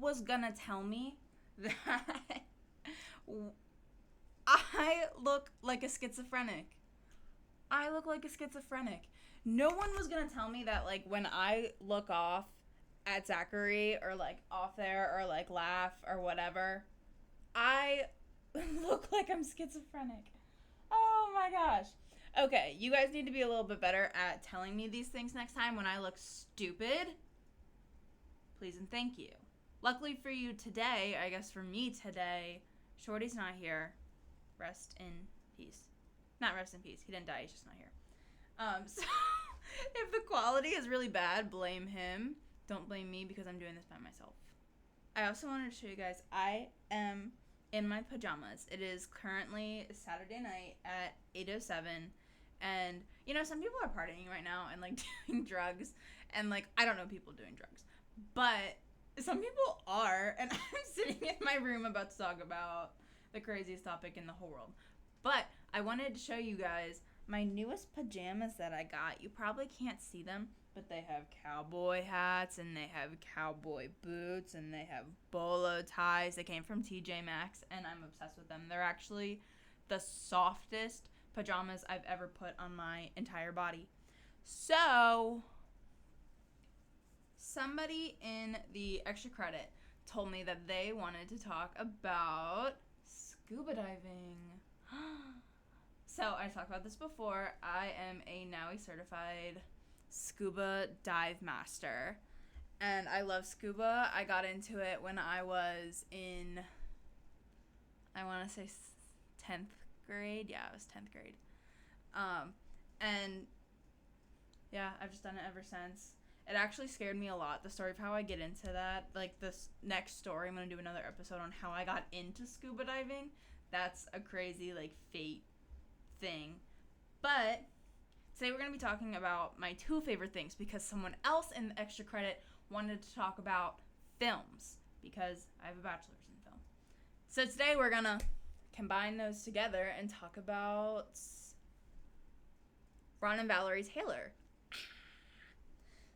was gonna tell me that I look like a schizophrenic? I look like a schizophrenic. No one was gonna tell me that, like, when I look off at Zachary or, like, off there or, like, laugh or whatever, I look like I'm schizophrenic. Oh my gosh. Okay, you guys need to be a little bit better at telling me these things next time when I look stupid. Please and thank you. Luckily for you today, I guess for me today, Shorty's not here. Rest in peace. Not rest in peace. He didn't die. He's just not here. So if the quality is really bad, blame him. Don't blame me because I'm doing this by myself. I also wanted to show you guys, I am in my pajamas. It is currently Saturday night at 8:07. And, you know, some people are partying right now and, like, doing drugs. And, like, I don't know people doing drugs. But some people are. And I'm sitting in my room about to talk about the craziest topic in the whole world. But I wanted to show you guys my newest pajamas that I got. You probably can't see them, but they have cowboy hats and they have cowboy boots and they have bolo ties. They came from TJ Maxx and I'm obsessed with them. They're actually the softest pajamas I've ever put on my entire body. So, somebody in the extra credit told me that they wanted to talk about scuba diving. So, I talked about this before. I am a NAUI certified scuba dive master. And I love scuba. I got into it when I was in, I want to say 10th grade. Yeah, it was 10th grade. And yeah, I've just done it ever since. It actually scared me a lot, the story of how I get into that. Like, this next story, I'm going to do another episode on how I got into scuba diving. That's a crazy, like, fate thing. But today we're going to be talking about my two favorite things because someone else in the extra credit wanted to talk about films because I have a bachelor's in film. So today we're going to combine those together and talk about Ron and Valerie Taylor.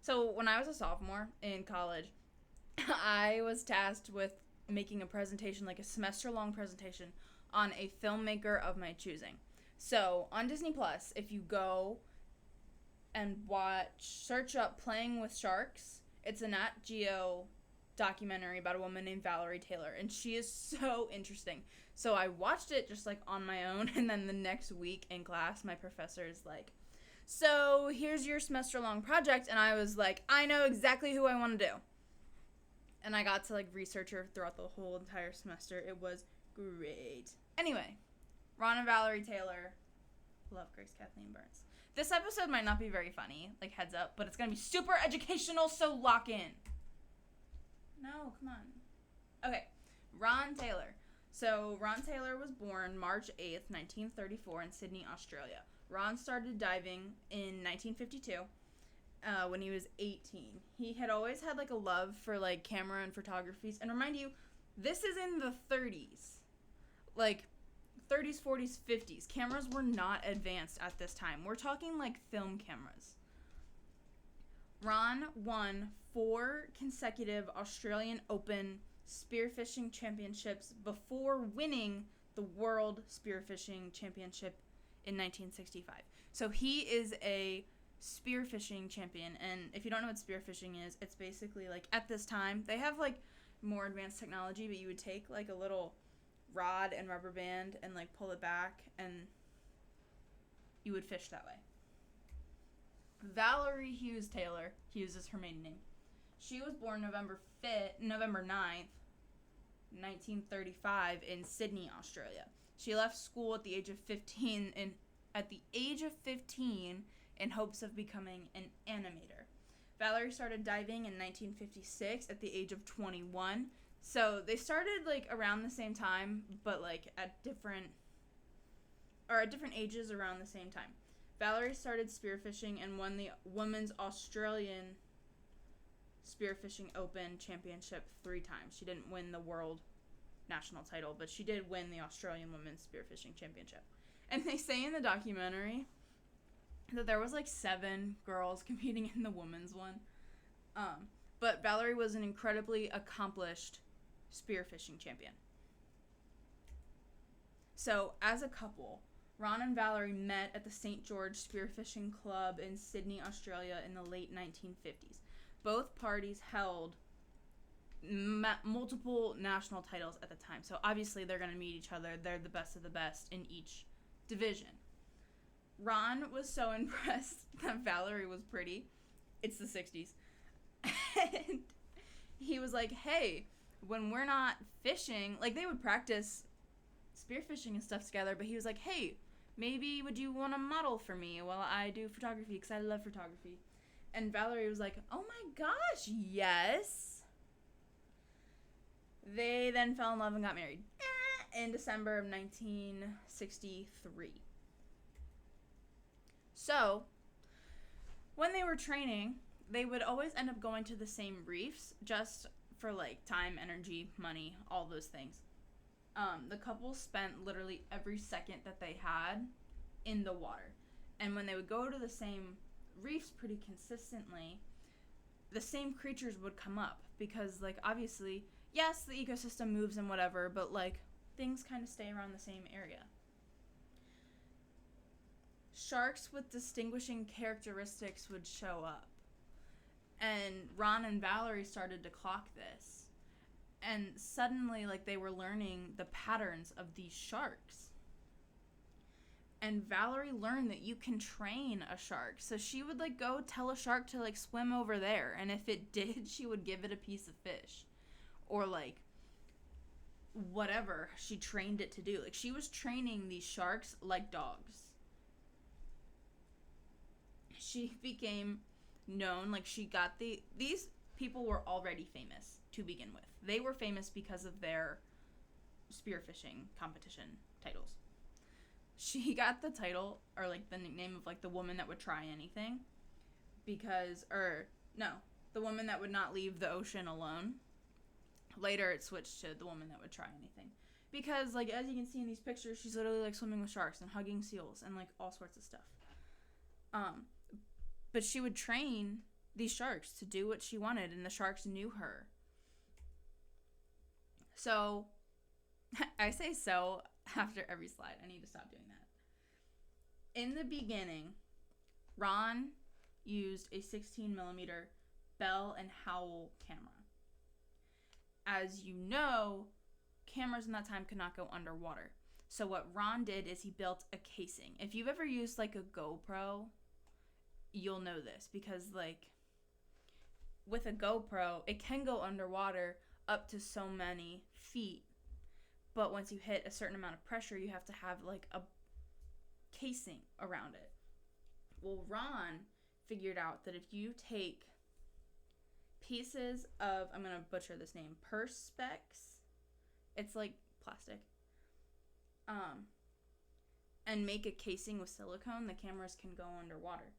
So when I was a sophomore in college, I was tasked with making a presentation, like a semester-long presentation, on a filmmaker of my choosing. So on Disney Plus, if you go and search up Playing with Sharks, it's a Nat Geo documentary about a woman named Valerie Taylor, and she is so interesting. So I watched it just like on my own, and then the next week in class, my professor is like, so here's your semester-long project, and I was like, I know exactly who I want to do. And I got to like research her throughout the whole entire semester. It was great. Anyway, Ron and Valerie Taylor, love Grace Kathleen Burns. This episode might not be very funny, like heads up, but it's going to be super educational, so lock in. No, come on. Okay, Ron Taylor. So Ron Taylor was born March 8th, 1934 in Sydney, Australia. Ron started diving in 1952 when he was 18. He had always had like a love for like camera and photography. And remind you, this is in the 30s. Like 30s, 40s, 50s. Cameras were not advanced at this time. We're talking like film cameras. Ron won 4 consecutive Australian Open spearfishing championships before winning the World Spearfishing Championship in 1965. So he is a spearfishing champion, and if you don't know what spearfishing is, it's basically like at this time they have like more advanced technology, but you would take like a little rod and rubber band and like pull it back and you would fish that way. Valerie Hughes Taylor, Hughes is her maiden name. She was born November 9th, 1935 in Sydney, Australia. She left school at the age of 15 in hopes of becoming an animator. Valerie started diving in 1956 at the age of 21. So they started like around the same time, but like at different ages around the same time. Valerie started spearfishing and won the Women's Australian Spearfishing Open Championship 3 times. She didn't win the world national title, but she did win the Australian Women's Spearfishing Championship. And they say in the documentary that there was like 7 girls competing in the women's one. But Valerie was an incredibly accomplished spearfishing champion. So, as a couple, Ron and Valerie met at the St. George Spearfishing Club in Sydney, Australia in the late 1950s. Both parties held multiple national titles at the time. So, obviously, they're going to meet each other. They're the best of the best in each division. Ron was so impressed that Valerie was pretty. It's the 60s. And he was like, hey, when we're not fishing, like they would practice spearfishing and stuff together, but he was like, hey, maybe would you want to model for me while I do photography, because I love photography. And Valerie was like, oh my gosh, yes. They then fell in love and got married in December of 1963. So, when they were training, they would always end up going to the same reefs just for like time, energy, money, all those things. The couple spent literally every second that they had in the water. And when they would go to the same reefs pretty consistently, the same creatures would come up because, like, obviously, yes, the ecosystem moves and whatever, but like things kind of stay around the same area. Sharks with distinguishing characteristics would show up. And Ron and Valerie started to clock this. And suddenly, like, they were learning the patterns of these sharks. And Valerie learned that you can train a shark. So she would, like, go tell a shark to, like, swim over there. And if it did, she would give it a piece of fish. Or, like, whatever she trained it to do. Like, she was training these sharks like dogs. She became known, like, she got these people were already famous to begin with. They were famous because of their spearfishing competition titles. She got the title, or like the nickname of like the woman that would try anything, because, the woman that would not leave the ocean alone. Later it switched to the woman that would try anything, because like as you can see in these pictures, she's literally like swimming with sharks and hugging seals and like all sorts of stuff. But she would train these sharks to do what she wanted, and the sharks knew her. So, I say so after every slide. I need to stop doing that. In the beginning, Ron used a 16mm Bell and Howell camera. As you know, cameras in that time could not go underwater. So what Ron did is he built a casing. If you've ever used like a GoPro, you'll know this, because like with a GoPro, it can go underwater up to so many feet, but once you hit a certain amount of pressure, you have to have like a casing around it. Well, Ron figured out that if you take pieces of, I'm gonna butcher this name, Perspex, it's like plastic, and make a casing with silicone, the cameras can go underwater.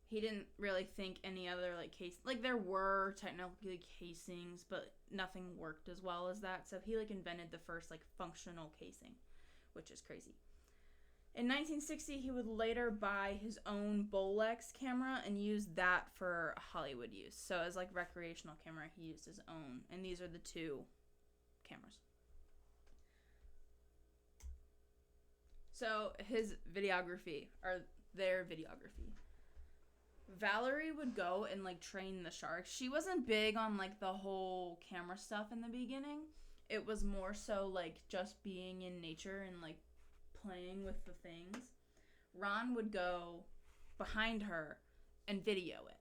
He didn't really think any other like case, like there were technically casings, but nothing worked as well as that. So he like invented the first like functional casing, which is crazy. In 1960, he would later buy his own Bolex camera and use that for Hollywood use. So as like recreational camera, he used his own, and these are the two cameras. So his videography, or their videography. Valerie would go and like train the sharks. She wasn't big on like the whole camera stuff in the beginning. It was more so like just being in nature and like playing with the things. Ron would go behind her and video it.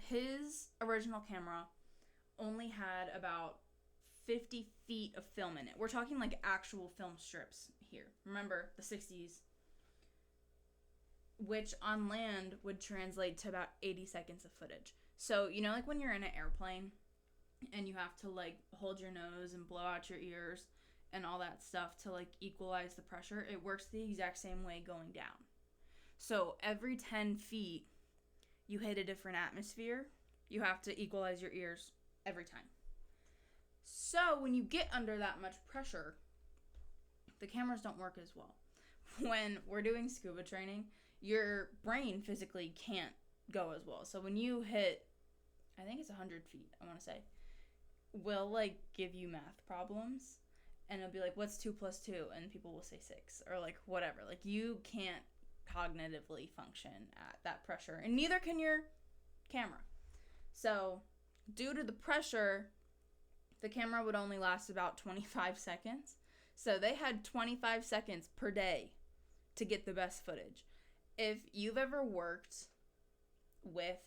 His original camera only had about 50 feet of film in it. We're talking like actual film strips here. Remember, the 60s, which on land would translate to about 80 seconds of footage. So, you know, like when you're in an airplane and you have to like hold your nose and blow out your ears and all that stuff to like equalize the pressure, it works the exact same way going down. So every 10 feet, you hit a different atmosphere. You have to equalize your ears every time. So when you get under that much pressure, the cameras don't work as well. When we're doing scuba training, your brain physically can't go as well. So when you hit, I think it's 100 feet, I want to say, we'll like give you math problems, and it'll be like, what's 2 plus 2? And people will say 6, or like whatever. Like, you can't cognitively function at that pressure, and neither can your camera. So due to the pressure, the camera would only last about 25 seconds. So they had 25 seconds per day to get the best footage. If you've ever worked with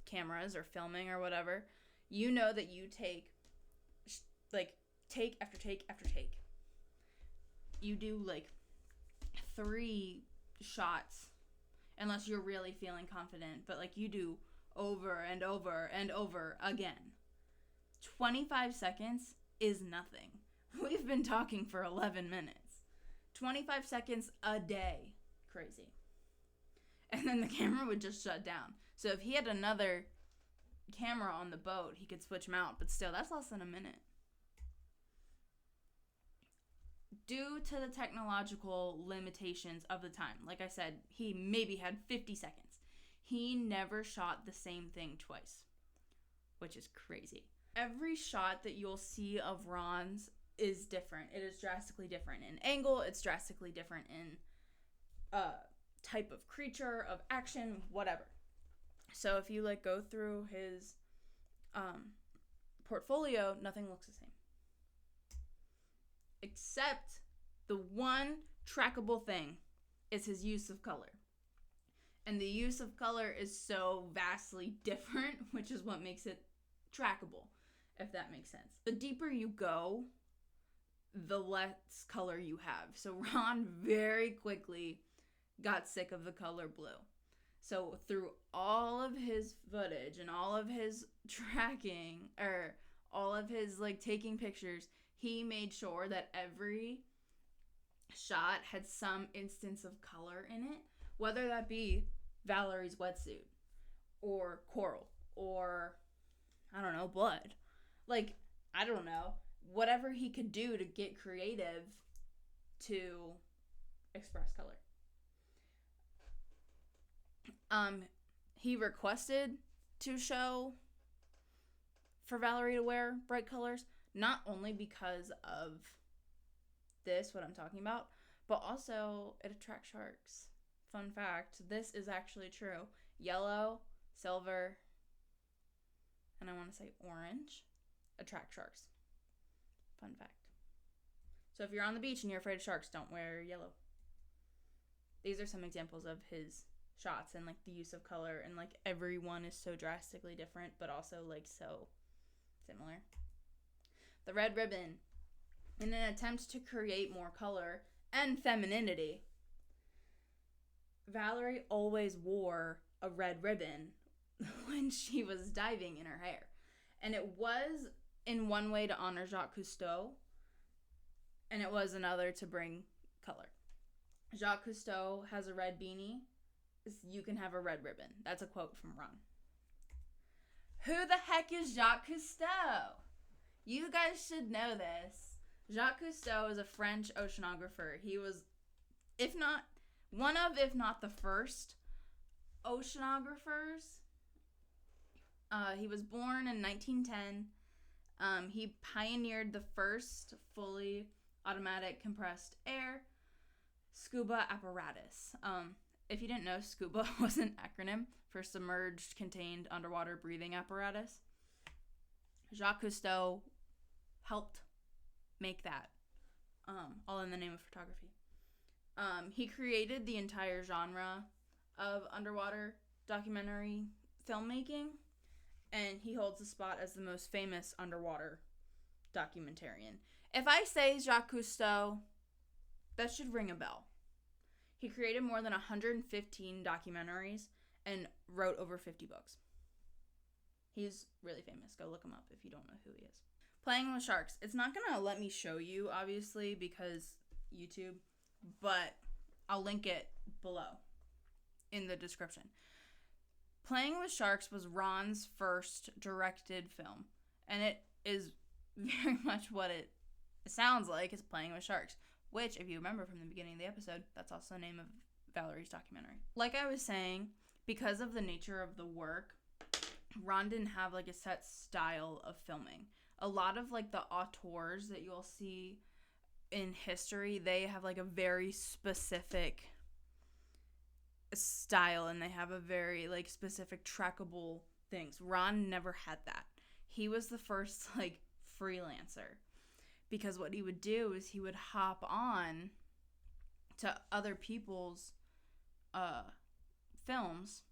cameras or filming or whatever, you know that you take take after take after take. You do like 3 shots, unless you're really feeling confident, but like you do over and over and over again. 25 seconds is nothing. We've been talking for 11 minutes. 25 seconds a day. Crazy. And then the camera would just shut down. So if he had another camera on the boat, he could switch them out, but still, that's less than a minute. Due to the technological limitations of the time, like I said, he maybe had 50 seconds. He never shot the same thing twice, which is crazy. Every shot that you'll see of Ron's is different. It is drastically different in angle. It's drastically different in type of creature, of action, whatever. So if you like go through his portfolio, nothing looks the same. Except the one trackable thing is his use of color. And the use of color is so vastly different, which is what makes it trackable, if that makes sense. The deeper you go, the less color you have. So Ron very quickly got sick of the color blue. So through all of his footage and all of his tracking, or all of his like taking pictures, he made sure that every shot had some instance of color in it, whether that be Valerie's wetsuit or coral or, I don't know, blood. Like, I don't know, whatever he could do to get creative to express color. He requested to show for Valerie to wear bright colors, not only because of this, what I'm talking about, but also it attracts sharks. Fun fact, this is actually true. Yellow, silver, and I want to say orange attract sharks. Fun fact. So if you're on the beach and you're afraid of sharks, don't wear yellow. These are some examples of his shots and like the use of color, and like everyone is so drastically different, but also like so similar. The red ribbon. In an attempt to create more color and femininity, Valerie always wore a red ribbon when she was diving in her hair. And it was in one way to honor Jacques Cousteau, and it was another to bring color. Jacques Cousteau has a red beanie. You can have a red ribbon. That's a quote from Ron. Who the heck is Jacques Cousteau? You guys should know this. Jacques Cousteau is a French oceanographer. He was, if not the first oceanographers. He was born in 1910. He pioneered the first fully automatic compressed air scuba apparatus. If you didn't know, scuba was an acronym for submerged, contained, underwater breathing apparatus. Jacques Cousteau helped make that, all in the name of photography. He created the entire genre of underwater documentary filmmaking, and he holds the spot as the most famous underwater documentarian. If I say Jacques Cousteau, that should ring a bell. He created more than 115 documentaries and wrote over 50 books. He's really famous. Go look him up if you don't know who he is. Playing with sharks. It's not going to let me show you, obviously, because YouTube, but I'll link it below in the description. Playing with Sharks was Ron's first directed film, and it is very much what it sounds like, is Playing with Sharks, which, if you remember from the beginning of the episode, that's also the name of Valerie's documentary. Like I was saying, because of the nature of the work, Ron didn't have like a set style of filming. A lot of like the auteurs that you'll see in history, they have like a very specific style, and they have a very like specific trackable things. Ron never had that. He was the first like freelancer, because what he would do is he would hop on to other people's films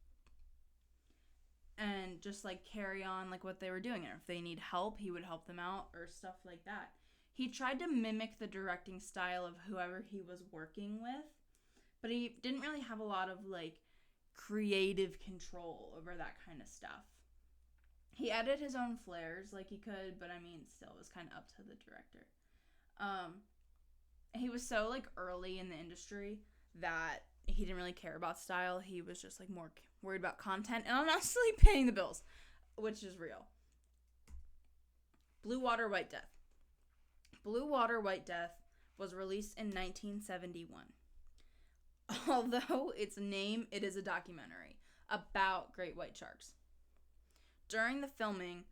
and just like carry on like what they were doing, and if they need help, he would help them out or stuff like that. He tried to mimic the directing style of whoever he was working with, but he didn't really have a lot of like creative control over that kind of stuff. He added his own flares like he could, but I mean, still, it was kind of up to the director. He was so like early in the industry that he didn't really care about style. He was just like more worried about content and honestly paying the bills, which is real. Blue Water, White Death. Blue Water, White Death was released in 1971. Although its name, it is a documentary about great white sharks. During the filming,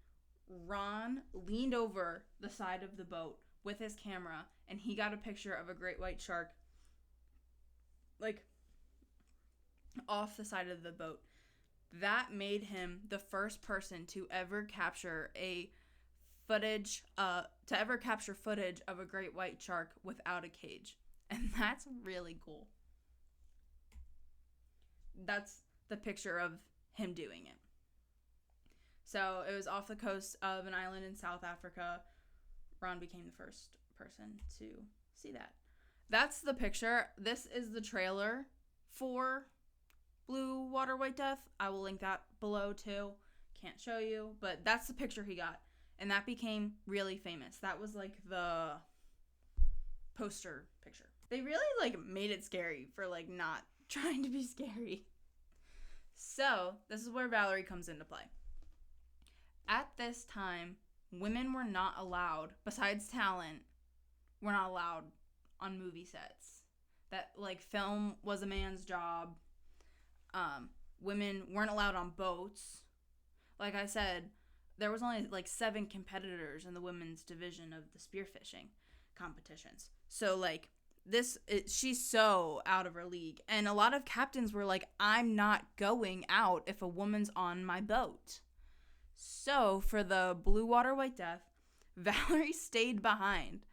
Ron leaned over the side of the boat with his camera, and he got a picture of a great white shark like off the side of the boat. That made him the first person to ever capture footage of a great white shark without a cage. And that's really cool. That's the picture of him doing it. So it was off the coast of an island in South Africa. Ron became the first person to see that. That's the picture. This is the trailer for Blue Water, White Death. I will link that below too. Can't show you, but that's the picture he got. And that became really famous. That was like the poster picture. They really like made it scary for like not trying to be scary. So this is where Valerie comes into play. At this time, women were not allowed, besides talent, were not allowed on movie sets. That like film was a man's job. Women weren't allowed on boats. Like I said, there was only like 7 competitors in the women's division of the spearfishing competitions. So like she's so out of her league. And a lot of captains were like, I'm not going out if a woman's on my boat. So for the Blue Water, White Death, Valerie stayed behind.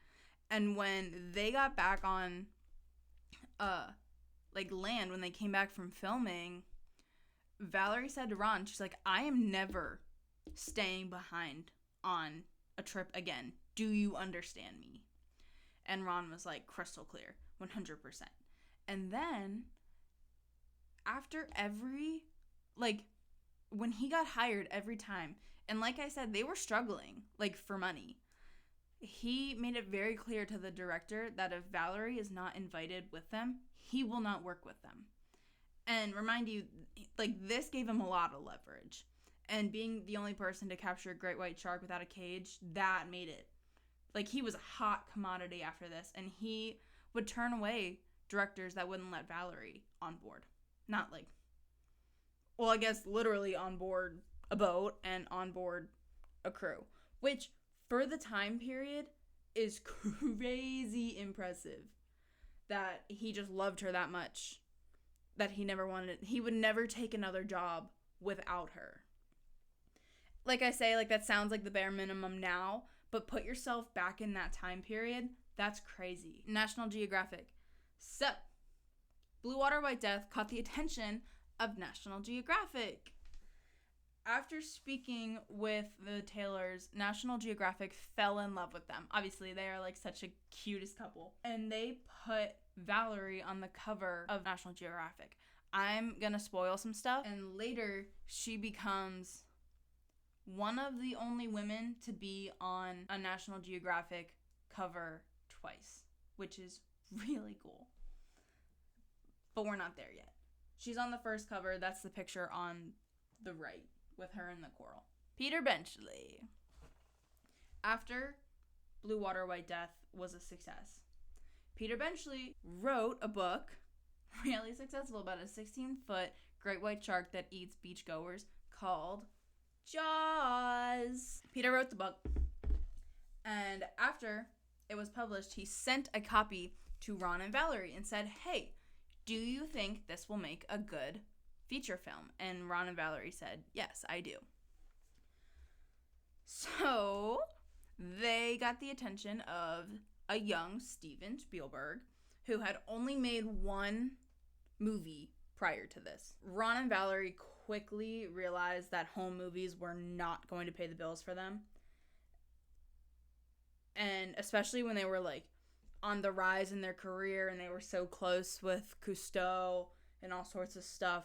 And when they got back on like land, when they came back from filming, Valerie said to Ron, she's like, I am never staying behind on a trip again. Do you understand me? And Ron was like, crystal clear, 100%. And then after every, like, when he got hired every time, and like I said, they were struggling, like, for money. He made it very clear to the director that if Valerie is not invited with them, he will not work with them. And remind you, like, this gave him a lot of leverage. And being the only person to capture a great white shark without a cage, that made it. Like, he was a hot commodity after this, and he would turn away directors that wouldn't let Valerie on board. Not like, well, I guess literally on board a boat and on board a crew, which for the time period is crazy impressive that he just loved her that much that he would never take another job without her. Like I say, like that sounds like the bare minimum now, but put yourself back in that time period. That's crazy. National Geographic. So, Blue Water, White Death caught the attention of National Geographic. After speaking with the Taylors, National Geographic fell in love with them. Obviously, they are like such a cutest couple. And they put Valerie on the cover of National Geographic. I'm gonna spoil some stuff. And later, she becomes one of the only women to be on a National Geographic cover twice, which is really cool. But we're not there yet. She's on the first cover. That's the picture on the right with her in the coral. Peter Benchley. After Blue Water, White Death was a success, Peter Benchley wrote a book, really successful, about a 16-foot great white shark that eats beachgoers called Jaws. Peter wrote the book, and after it was published, he sent a copy to Ron and Valerie and said, hey, do you think this will make a good feature film? And Ron and Valerie said, yes, I do. So they got the attention of a young Steven Spielberg, who had only made one movie prior to this. Ron and Valerie quickly realized that home movies were not going to pay the bills for them. And especially when they were like on the rise in their career and they were so close with Cousteau and all sorts of stuff,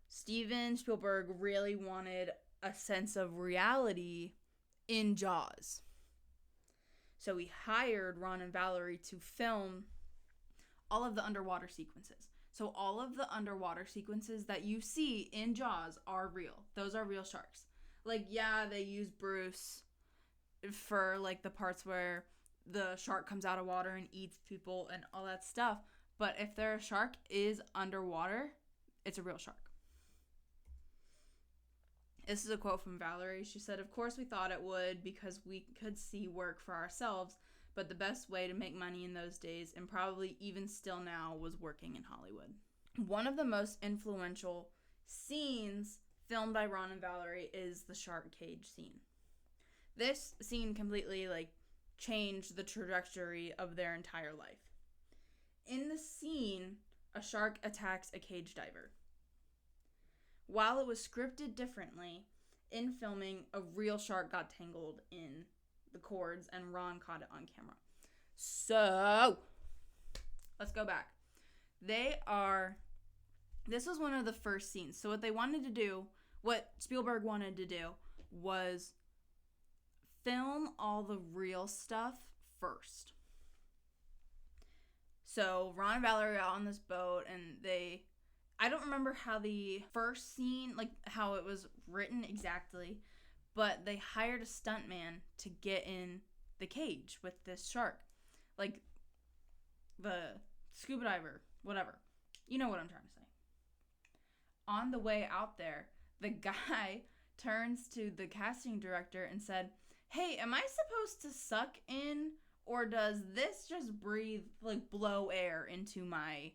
Steven Spielberg really wanted a sense of reality in Jaws. So he hired Ron and Valerie to film all of the underwater sequences. So all of the underwater sequences that you see in Jaws are real. Those are real sharks. Like, yeah, they use Bruce for like the parts where the shark comes out of water and eats people and all that stuff. But if their shark is underwater, it's a real shark. This is a quote from Valerie. She said, of course we thought it would because we could see work for ourselves, but the best way to make money in those days, and probably even still now, was working in Hollywood. One of the most influential scenes filmed by Ron and Valerie is the shark cage scene. This scene completely changed the trajectory of their entire life. In the scene, a shark attacks a cage diver. While it was scripted differently, in filming, a real shark got tangled in the cords and Ron caught it on camera. So, let's go back. This was one of the first scenes. So what Spielberg wanted to do was film all the real stuff first. So Ron and Valerie are on this boat and I don't remember how the first scene, how it was written exactly, but they hired a stuntman to get in the cage with this shark. Like the scuba diver, whatever. You know what I'm trying to say. On the way out there, the guy turns to the casting director and said, hey, am I supposed to suck in, or does this just blow air into my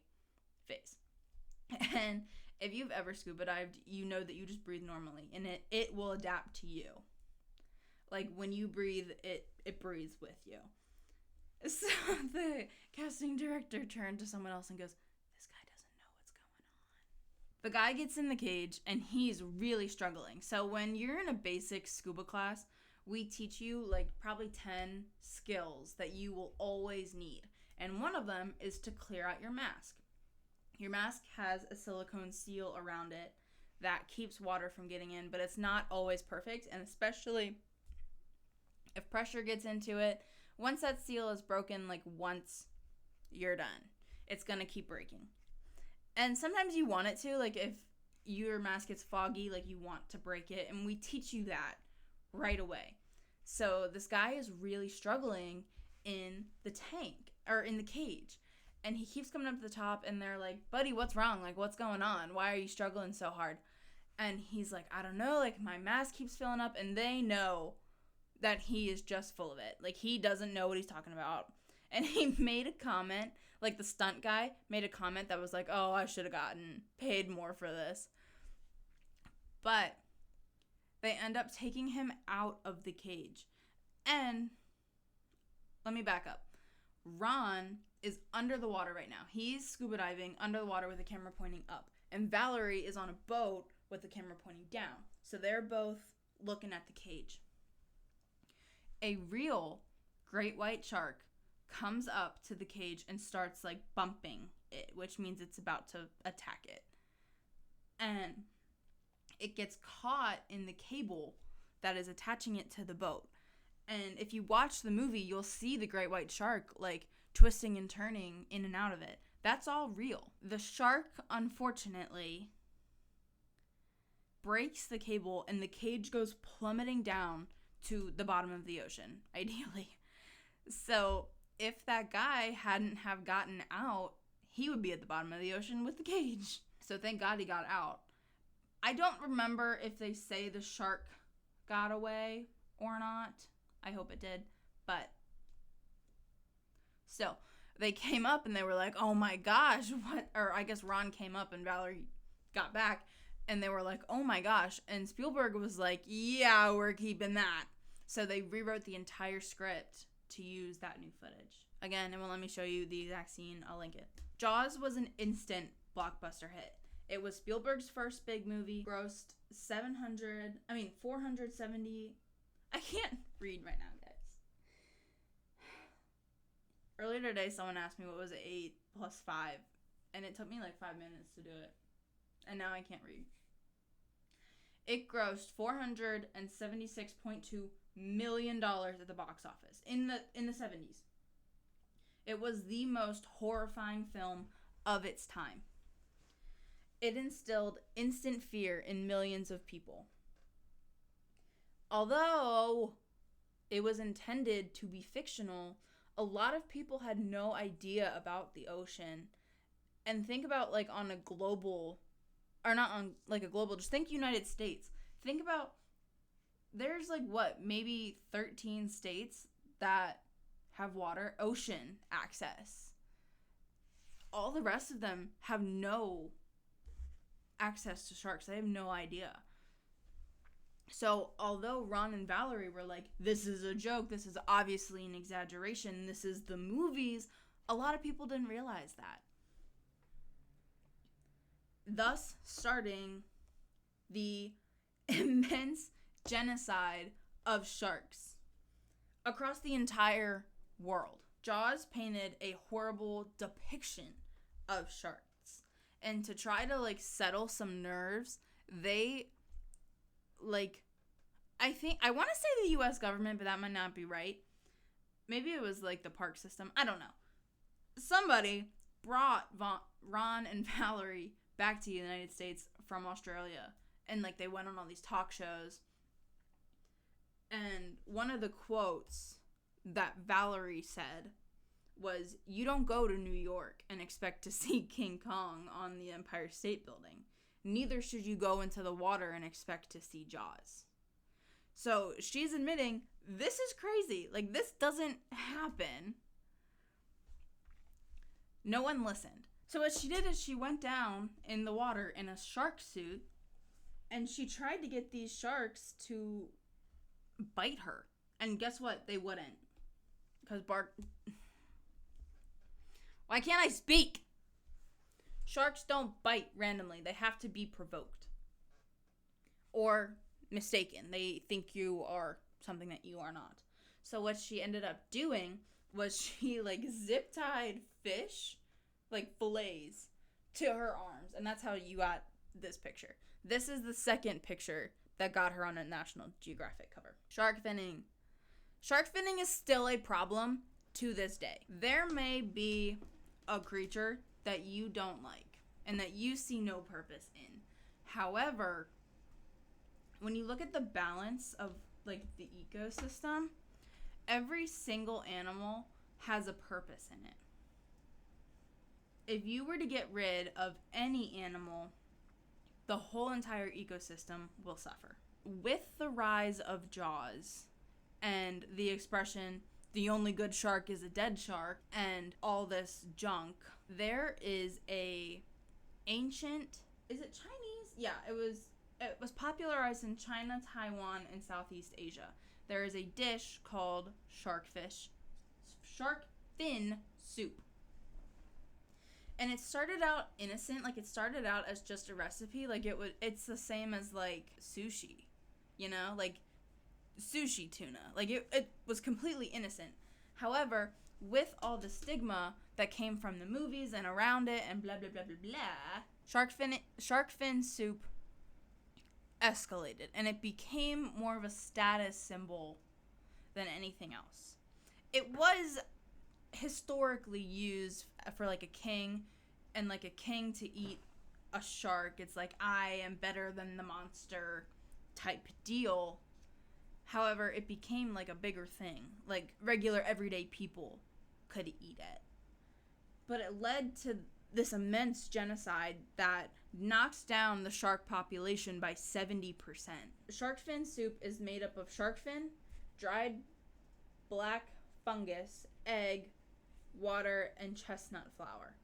face? And if you've ever scuba dived, you know that you just breathe normally, and it will adapt to you. Like, when you breathe, it breathes with you. So the casting director turned to someone else and goes, this guy doesn't know what's going on. The guy gets in the cage, and he's really struggling. So when you're in a basic scuba class, we teach you, probably 10 skills that you will always need. And one of them is to clear out your mask. Your mask has a silicone seal around it that keeps water from getting in, but it's not always perfect, and especially if pressure gets into it, once that seal is broken, once, you're done. It's going to keep breaking. And sometimes you want it to, if your mask gets foggy, you want to break it, and we teach you that right away. So this guy is really struggling in the tank, or in the cage. And he keeps coming up to the top, and they're like, buddy, what's wrong? What's going on? Why are you struggling so hard? And he's like, I don't know. My mask keeps filling up. And they know that he is just full of it. He doesn't know what he's talking about. And he made a comment, the stunt guy made a comment that was like, oh, I should have gotten paid more for this. But they end up taking him out of the cage. And let me back up. Ron is under the water right now. He's scuba diving under the water with the camera pointing up. And Valerie is on a boat with the camera pointing down. So they're both looking at the cage. A real great white shark comes up to the cage and starts bumping it, which means it's about to attack it. And it gets caught in the cable that is attaching it to the boat. And if you watch the movie, you'll see the great white shark twisting and turning in and out of it. That's all real. The shark, unfortunately, breaks the cable and the cage goes plummeting down to the bottom of the ocean, ideally. So if that guy hadn't have gotten out, he would be at the bottom of the ocean with the cage. So thank God he got out. I don't remember if they say the shark got away or not. I hope it did. But still, they came up and they were like, oh my gosh, what? Or I guess Ron came up and Valerie got back and they were like, oh my gosh. And Spielberg was like, yeah, we're keeping that. So they rewrote the entire script to use that new footage. Again, it won't let me show you the exact scene. I'll link it. Jaws was an instant blockbuster hit. It was Spielberg's first big movie, grossed 470. I can't read right now, guys. Earlier today, someone asked me what was 8 plus 5, and it took me like 5 minutes to do it. And now I can't read. It grossed $476.2 million at the box office in the 70s. It was the most horrifying film of its time. It instilled instant fear in millions of people. Although it was intended to be fictional, a lot of people had no idea about the ocean. And think about like on a global, or not on like a global, just think United States. Think about, there's like what, maybe 13 states that have ocean access. All the rest of them have no access to sharks. They have no idea. So although Ron and Valerie were like, this is a joke, this is obviously an exaggeration, this is the movies, a lot of people didn't realize that. Thus starting the immense genocide of sharks across the entire world. Jaws painted a horrible depiction of sharks. And to try to like settle some nerves, they like, I want to say the US government, but that might not be right. Maybe it was like the park system. I don't know. Somebody brought Ron and Valerie back to the United States from Australia. And like they went on all these talk shows. And one of the quotes that Valerie said was, you don't go to New York and expect to see King Kong on the Empire State Building. Neither should you go into the water and expect to see Jaws. So she's admitting, this is crazy. Like, this doesn't happen. No one listened. So what she did is she went down in the water in a shark suit, and she tried to get these sharks to bite her. And guess what? They wouldn't. Because why can't I speak? Sharks don't bite randomly. They have to be provoked. Or mistaken. They think you are something that you are not. So what she ended up doing was she like zip tied fish, like fillets, to her arms. And that's how you got this picture. This is the second picture that got her on a National Geographic cover. Shark finning. Shark finning is still a problem to this day. There may be a creature that you don't like and that you see no purpose in. However, when you look at the balance of like the ecosystem, every single animal has a purpose in it. If you were to get rid of any animal, the whole entire ecosystem will suffer. With the rise of Jaws and the expression, the only good shark is a dead shark, and all this junk, there is a ancient, is it Chinese? Yeah, it was popularized in China, Taiwan, and Southeast Asia. There is a dish called shark fin soup. And it started out innocent, like it started out as just a recipe, like it's the same as like sushi, you know, like sushi tuna. Like it was completely innocent. However, with all the stigma that came from the movies and around it and blah blah blah blah blah, shark fin soup escalated and it became more of a status symbol than anything else. It was historically used for like a king, and like a king to eat a shark, it's like, I am better than the monster type deal. However, it became like a bigger thing, like regular everyday people could eat it. But it led to this immense genocide that knocks down the shark population by 70%. Shark fin soup is made up of shark fin, dried black fungus, egg, water, and chestnut flour.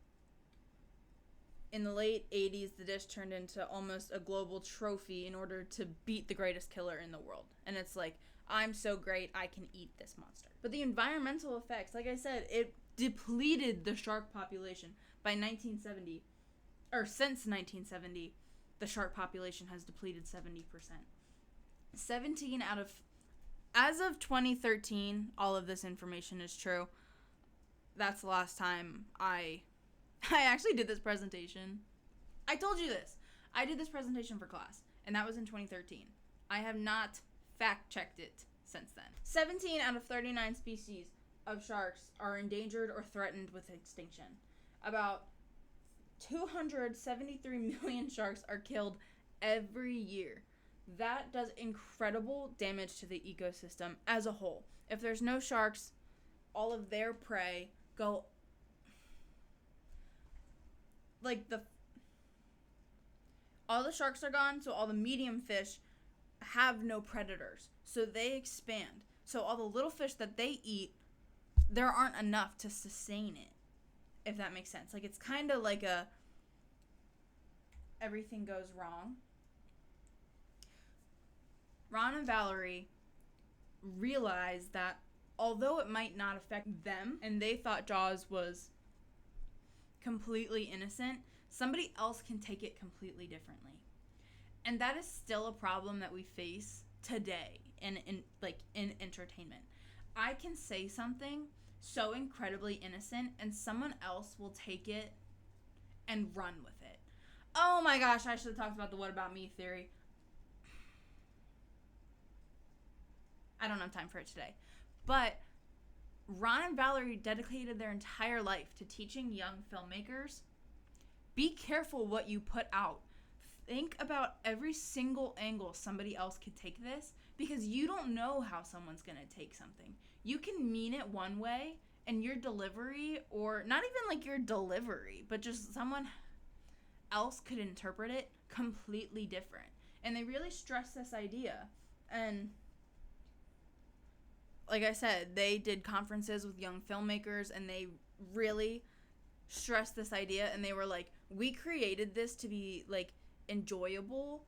In the late 80s, the dish turned into almost a global trophy in order to beat the greatest killer in the world. And it's like, I'm so great, I can eat this monster. But the environmental effects, like I said, it depleted the shark population by 1970. Or since 1970, the shark population has depleted 70%. 17 out of... As of 2013, all of this information is true. That's the last time I actually did this presentation. I told you this. I did this presentation for class, and that was in 2013. I have not fact-checked it since then. 17 out of 39 species of sharks are endangered or threatened with extinction. About 273 million sharks are killed every year. That does incredible damage to the ecosystem as a whole. If there's no sharks, all of their prey go... all the sharks are gone, so all the medium fish have no predators. So they expand. So all the little fish that they eat, there aren't enough to sustain it, if that makes sense. Like, it's kind of like a everything goes wrong. Ron and Valerie realized that although it might not affect them, and they thought Jaws was completely innocent, somebody else can take it completely differently. And that is still a problem that we face today in entertainment. I can say something so incredibly innocent and someone else will take it and run with it. Oh my gosh, I should have talked about the what about me theory. I don't have time for it today. But Ron and Valerie dedicated their entire life to teaching young filmmakers, be careful what you put out. Think about every single angle somebody else could take this, because you don't know how someone's going to take something. You can mean it one way, and your delivery, or not even like your delivery, but just someone else could interpret it completely different. And they really stress this idea. And like I said, they did conferences with young filmmakers, and they really stressed this idea, and they were like, we created this to be like enjoyable,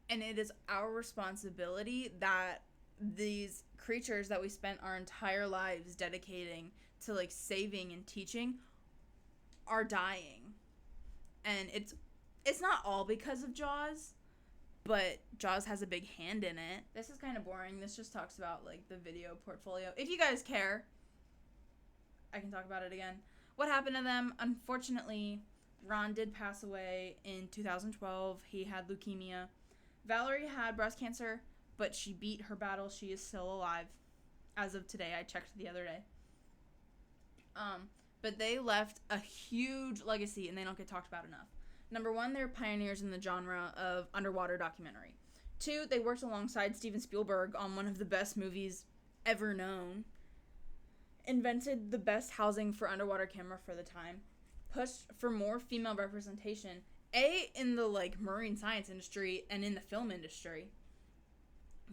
and it is our responsibility that these creatures that we spent our entire lives dedicating to like saving and teaching are dying. And it's not all because of Jaws, but Jaws has a big hand in it. This is kind of boring. This just talks about like the video portfolio. If you guys care, I can talk about it again. What happened to them? Unfortunately, Ron did pass away in 2012. He had leukemia. Valerie had breast cancer, but she beat her battle. She is still alive as of today. I checked the other day. But they left a huge legacy, and they don't get talked about enough. Number one, they're pioneers in the genre of underwater documentary. Two, they worked alongside Steven Spielberg on one of the best movies ever known. Invented the best housing for underwater camera for the time. Pushed for more female representation, in the like marine science industry and in the film industry.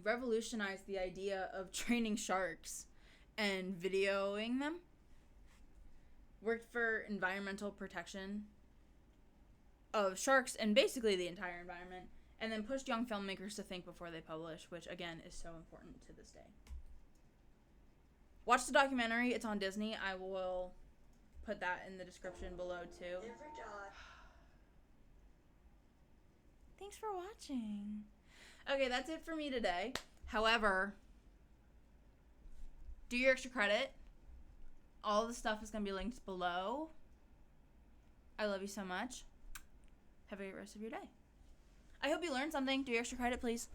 Revolutionized the idea of training sharks and videoing them. Worked for environmental protection of sharks and basically the entire environment, and then pushed young filmmakers to think before they publish, which again is so important to this day. Watch the documentary. It's on Disney. I will put that in the description below too. Thanks for watching. Okay, that's it for me today. However, do your extra credit. All the stuff is going to be linked below. I love you so much. Have a great rest of your day. I hope you learned something. Do your extra credit, please.